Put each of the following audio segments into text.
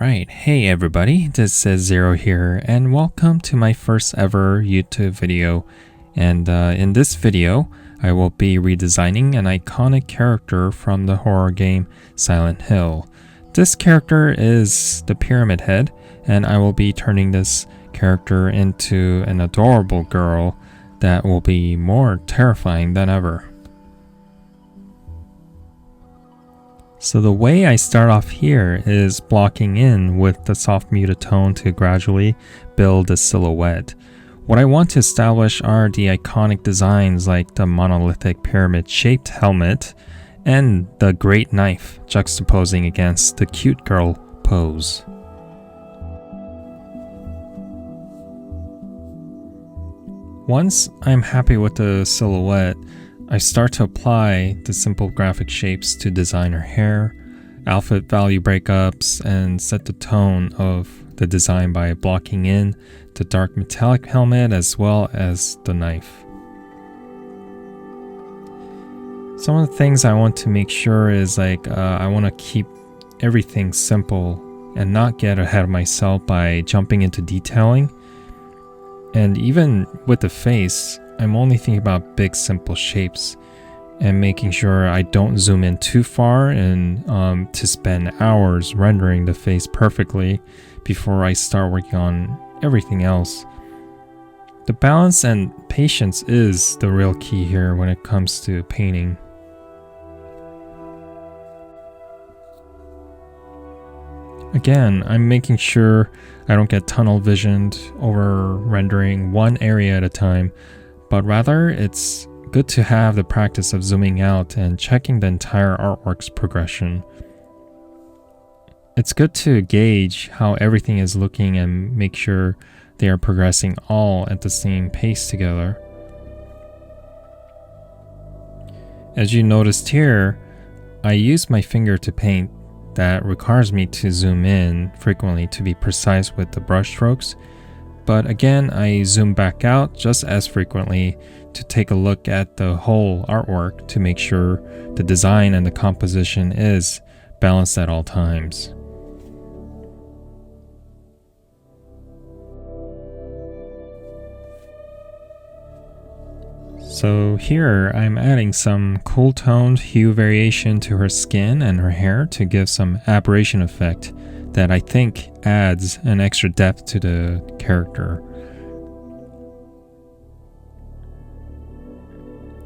Alright, hey everybody, this is Zero here, and welcome to my first ever YouTube video. And in this video, I will be redesigning an iconic character from the horror game Silent Hill. This character is the Pyramid Head, and I will be turning this character into an adorable girl that will be more terrifying than ever. So the way I start off here is blocking in with the soft muted tone to gradually build a silhouette. What I want to establish are the iconic designs like the monolithic pyramid-shaped helmet and the great knife juxtaposing against the cute girl pose. Once I'm happy with the silhouette, I start to apply the simple graphic shapes to design her hair, outfit value breakups, and set the tone of the design by blocking in the dark metallic helmet as well as the knife. Some of the things I want to make sure is I want to keep everything simple and not get ahead of myself by jumping into detailing. And even with the face, I'm only thinking about big simple shapes and making sure I don't zoom in too far and to spend hours rendering the face perfectly before I start working on everything else. The balance and patience is the real key here when it comes to painting. Again, I'm making sure I don't get tunnel visioned over rendering one area at a time, but rather it's good to have the practice of zooming out and checking the entire artwork's progression. It's good to gauge how everything is looking and make sure they are progressing all at the same pace together. As you noticed here, I use my finger to paint. That requires me to zoom in frequently to be precise with the brush strokes. But again, I zoom back out just as frequently to take a look at the whole artwork to make sure the design and the composition is balanced at all times. So here I'm adding some cool toned hue variation to her skin and her hair to give some aberration effect that I think adds an extra depth to the character.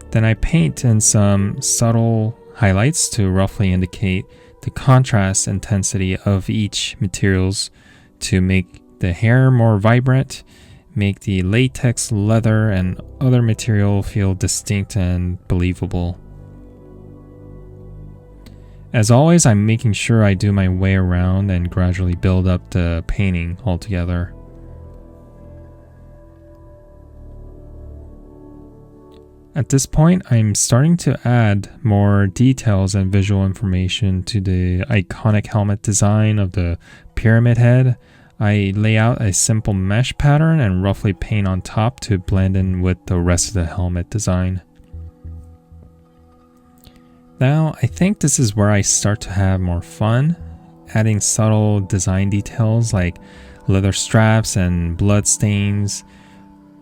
Then I paint in some subtle highlights to roughly indicate the contrast intensity of each materials to make the hair more vibrant, make the latex, leather, and other material feel distinct and believable. As always, I'm making sure I do my way around and gradually build up the painting altogether. At this point, I'm starting to add more details and visual information to the iconic helmet design of the Pyramid Head. I lay out a simple mesh pattern and roughly paint on top to blend in with the rest of the helmet design. Now, I think this is where I start to have more fun, adding subtle design details like leather straps and blood stains.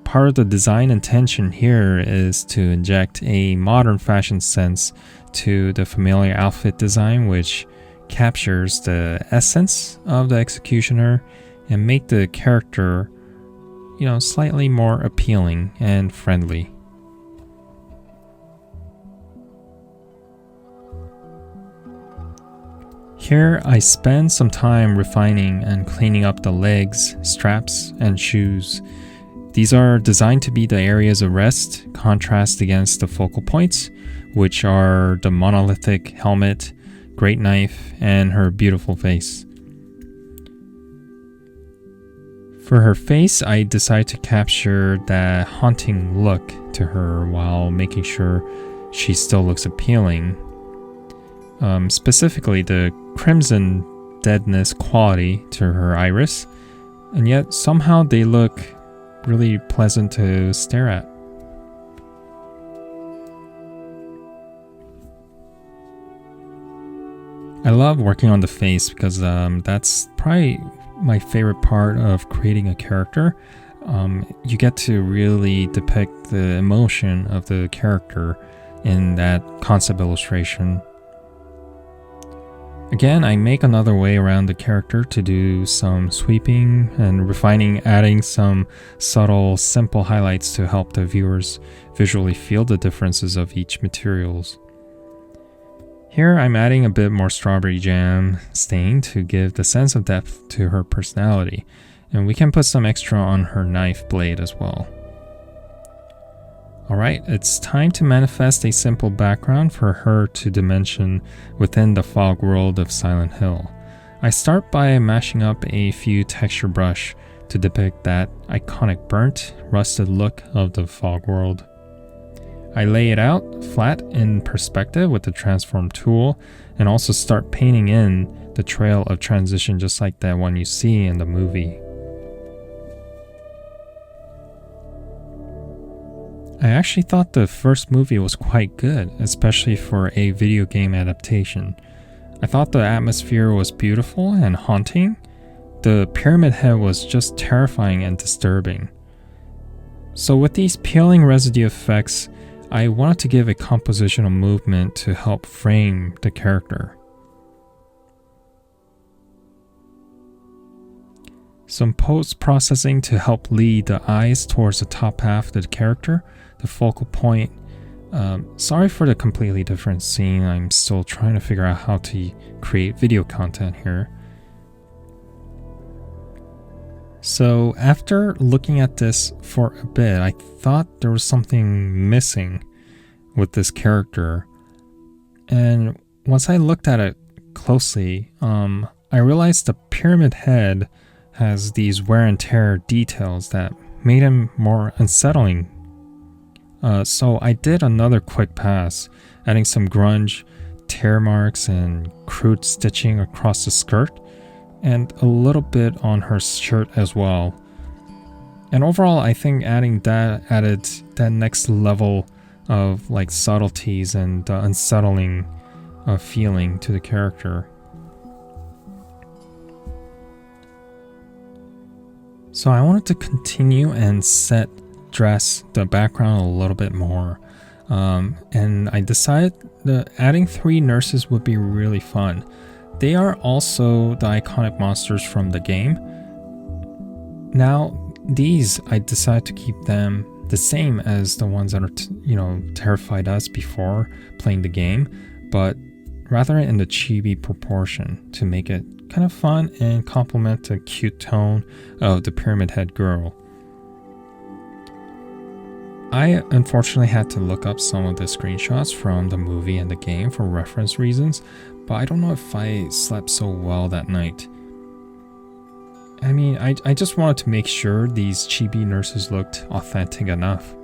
Part of the design intention here is to inject a modern fashion sense to the familiar outfit design, which captures the essence of the executioner and make the character, slightly more appealing and friendly. Here I spend some time refining and cleaning up the legs, straps, and shoes. These are designed to be the areas of rest, contrast against the focal points, which are the monolithic helmet, great knife, and her beautiful face. For her face, I decide to capture that haunting look to her while making sure she still looks appealing. Specifically, the crimson deadness quality to her iris, and yet somehow they look really pleasant to stare at. I love working on the face because that's probably my favorite part of creating a character. You get to really depict the emotion of the character in that concept illustration. Again, I make another way around the character to do some sweeping and refining, adding some subtle, simple highlights to help the viewers visually feel the differences of each materials. Here I'm adding a bit more strawberry jam stain to give the sense of depth to her personality, and we can put some extra on her knife blade as well. Alright, it's time to manifest a simple background for her to dimension within the fog world of Silent Hill. I start by mashing up a few texture brush to depict that iconic burnt, rusted look of the fog world. I lay it out flat in perspective with the transform tool and also start painting in the trail of transition just like that one you see in the movie. I actually thought the first movie was quite good, especially for a video game adaptation. I thought the atmosphere was beautiful and haunting. The pyramid head was just terrifying and disturbing. So with these peeling residue effects, I wanted to give a compositional movement to help frame the character. Some post-processing to help lead the eyes towards the top half of the character, the focal point. Sorry for the completely different scene. I'm still trying to figure out how to create video content here. So after looking at this for a bit, I thought there was something missing with this character. And once I looked at it closely, I realized the pyramid head has these wear and tear details that made him more unsettling. So I did another quick pass, adding some grunge, tear marks, and crude stitching across the skirt, and a little bit on her shirt as well. And overall, I think adding that added that next level of like subtleties and unsettling feeling to the character. So I wanted to continue and dress the background a little bit more. And I decided that adding 3 nurses would be really fun. They are also the iconic monsters from the game. Now, these, I decided to keep them the same as the ones that are, terrified us before playing the game, but rather in the chibi proportion to make it kind of fun and complement the cute tone of the Pyramid Head girl. I unfortunately had to look up some of the screenshots from the movie and the game for reference reasons, but I don't know if I slept so well that night. I mean, I just wanted to make sure these chibi nurses looked authentic enough.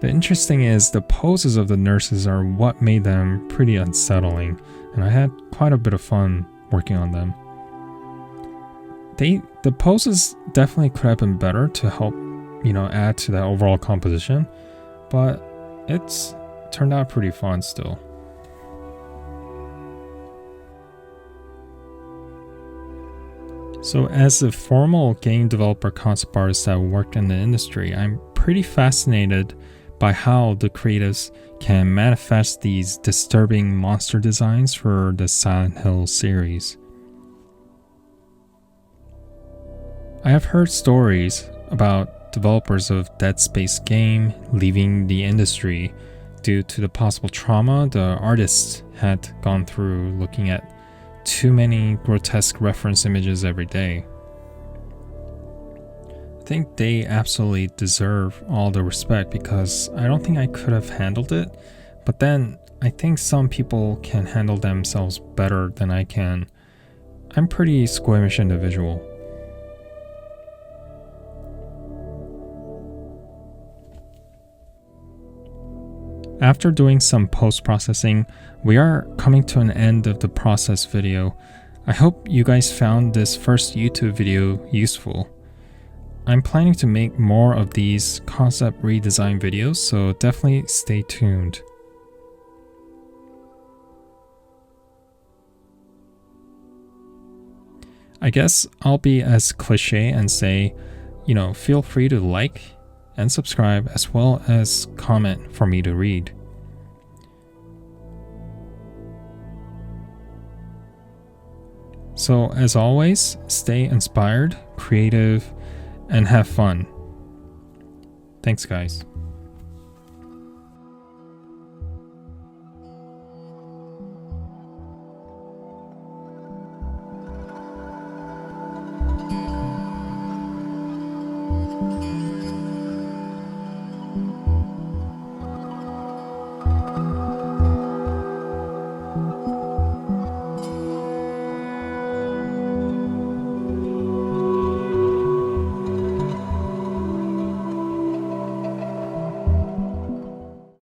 The interesting is the poses of the nurses are what made them pretty unsettling, and I had quite a bit of fun working on them. The poses definitely could have been better to help, add to that overall composition, but it's turned out pretty fun still. So as a formal game developer concept artist that worked in the industry, I'm pretty fascinated by how the creatives can manifest these disturbing monster designs for the Silent Hill series. I have heard stories about developers of Dead Space game leaving the industry due to the possible trauma the artists had gone through looking at too many grotesque reference images every day. I think they absolutely deserve all the respect because I don't think I could have handled it, but then I think some people can handle themselves better than I can. I'm pretty squeamish individual. After doing some post-processing, we are coming to an end of the process video. I hope you guys found this first YouTube video useful. I'm planning to make more of these concept redesign videos, so definitely stay tuned. I guess I'll be as cliche and say, you know, feel free to like and subscribe as well as comment for me to read. So as always, stay inspired, creative, and have fun. Thanks, guys.